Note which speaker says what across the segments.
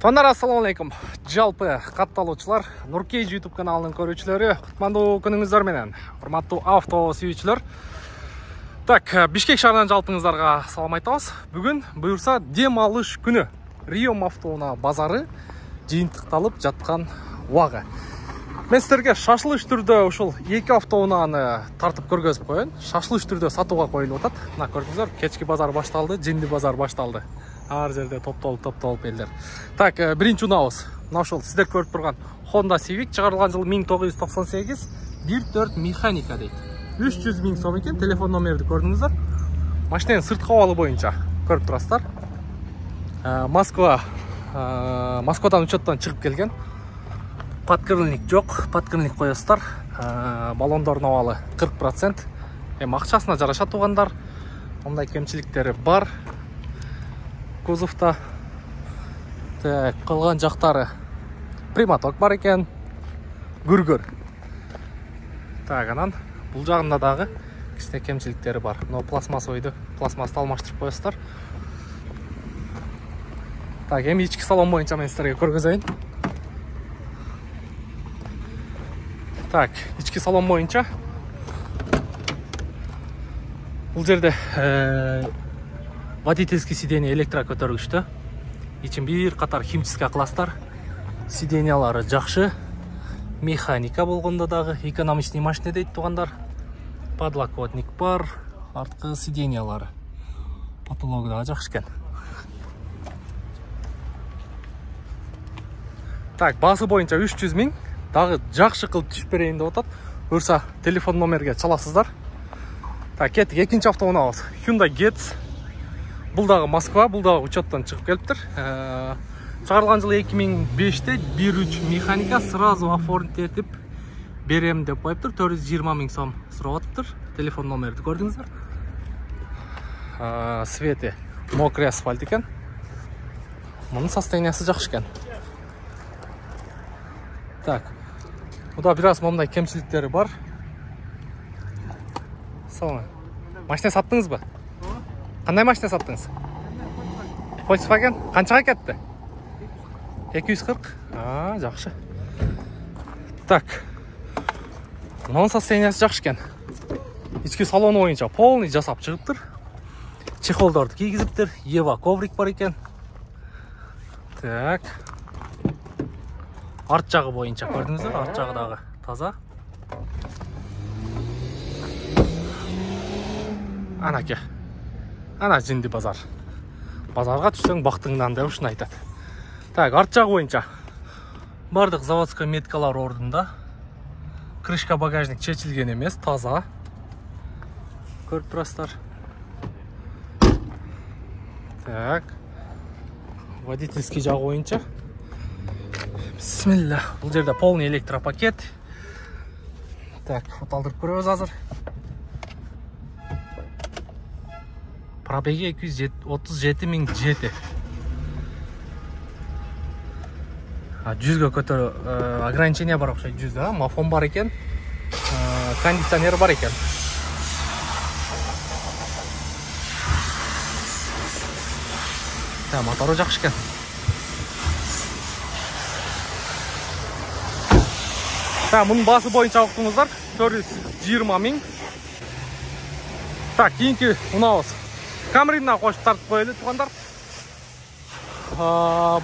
Speaker 1: Тонар, ассалаумалейкум. Жалпы катталуучулар, Нуркейж YouTube каналынын көрүүчүлөрү, кутмандуу күнүңүздөр менен. Урматтуу авто сүйүүчүлөр. Так, Бишкек шаарынан жалпыңыздарга салам айтабыз. Бүгүн буюрса дем алыш күнү. Риом автоунаа базары жыйынтыкталып жаткан убагы. Мен силерге шашылыш түрдө ушул эки автоунааны тартып көргөзүп коеюн. Шашылыш түрдө сатууга коюлуп атат. Мына көрдүңүздөр, кечки базар башталды, жинди базар башталды. Ар жерде топтолуп элдер. Так, биринчи унаабыз. Мына ушул сиздер көрүп турган Honda Civic чыгарылган жылы 1998, 1.4 механика дейт. 300 000 сом экен, телефон номерди көрдүңүздөр. Машинанын сырткы абалы боюнча көрүп турасыздар. Москвадан учеттон чыгып келген. Подкрыльник жок, подкрыльник коесуздар. Баллондордун абалы 40%. Эми акчасына жараша туугандар. Мындай кемчиликтери бар. Кузовта. Так, калган жактары приматок бар экен. Гүргөр. Так, анан бул жагында дагы кичине кемчиликтери бар. Но пластмассовойду, пластмассты алмаштырып коесуздар. Так, эми ички салон боюнча мен силерге көргөзөйүн. Так, ички салон боюнча бул жерде водительский сиденье электро көтөргүчтө. Ичин бир катар химчистка кыласыздар. Сиденьялары жакшы. Механика болгондо дагы экономичный машина дейт туугандар. Подлокотник бар, арткы сиденьялары. Потологу дагы жакшы экен. Так, баасы боюнча 300 000. Дагы жакшы кылып түшүп берейин деп атат. Буюрса телефон номерге чаласыздар. Так, кеттик, экинчи автоунаабыз. Hyundai Getz. Бул дагы Москва, бул дагы учеттон чыгып келиптир. Чыгарылган жылы 2005-те 1.3 механика сразу оформить этип берем деп коюптур. 420 000 сом сурап атыптыр. Телефон номерди көрдүңүздөр. Свети мокрый асфальт экен. Мунун состояниясы жакшы экен. Так. Буда бир аз момундай кемчиликтери бар. Салам. Машина саттыңызбы? Кандай машина саттыңыз? Volkswagen канчага кетти? 240. Жакшы. Так. Мунун состояниясы жакшы экен. Ички салон боюнча полный жасап чыгыптыр. Чехолдорду кийгизиптир. Ева коврик бар экен. Так. Арт жагы боюнча көрдүңүздөр, арт жагы дагы таза. Анаке. Ана жинди базар. Базарга түшсөң бактыңдан деп ушуну айтат. Так, арт жагы боюнча бардык заводской меткалар ордунда. Крышка багажник чечилген эмес, таза. Көрүп турасыздар. Так. Водительский жагы боюнча. Бисмилла. Бул жерде полный электропакет. Так, фотолдырып көрөбүз азыр. Пробеги 237 000 жети. 100га көтөрө ограничение бар окшойт, 100, мафон бар экен. Кондиционер бар экен. Та, мотору жакшы экен. Та, мунун баасы боюнча уктуңуздар, 420 000. Так, кийинки унаабыз. Камрина кошуп тартып коелу туугандар.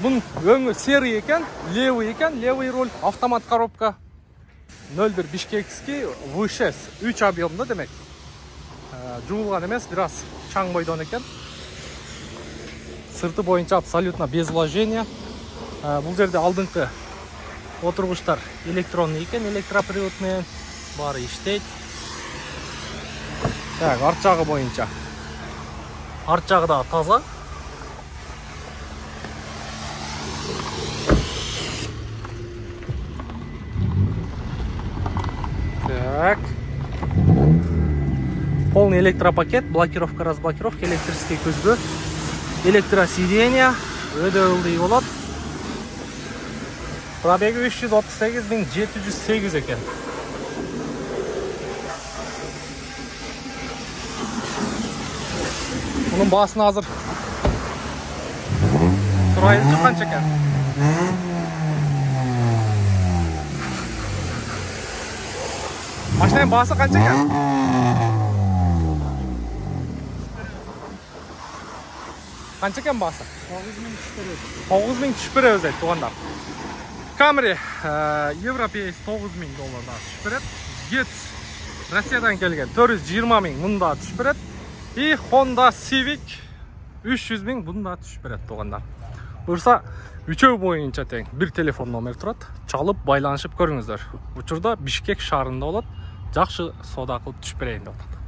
Speaker 1: Бун өңү серый экен, левый экен, левый руль, автомат коробка. 01 Бишкекский V6, 3 объемда демек. Жуулган эмес, бир аз чаң бойдон экен. Сырты боюнча абсолютно без вложения. Бул жерде алдыңкы отургучтар электронный экен, электропривод менен баары иштейт. Так, арт жагы боюнча. Арт жагы да таза. Так. Полный электропакет, блокировка, разблокировка, электрический көзгө, электросиденье, өдө ылдый болот. Пробеги 338 708 экен. Bunun bağısını hazır. Suraylıcı kança ekan? Машинаның басы қанша екен? Қанша екен басы? 9.000 түшіп береміз дейді туғандар. Camry Европейс $9.000 түшіп береді. Getz Россиядан келген 420.000 мұнда түшіп береді. И Honda Civic 300.000 бұнда түшіп береді туғандар. Бұйырса, үшеу бойынша тең бір телефон номер тұрады. Чалып байланышып көріңіздер. Учурда Бишкек шаарында болады. Жақсы сода қылып түшіп берейін деп отыр.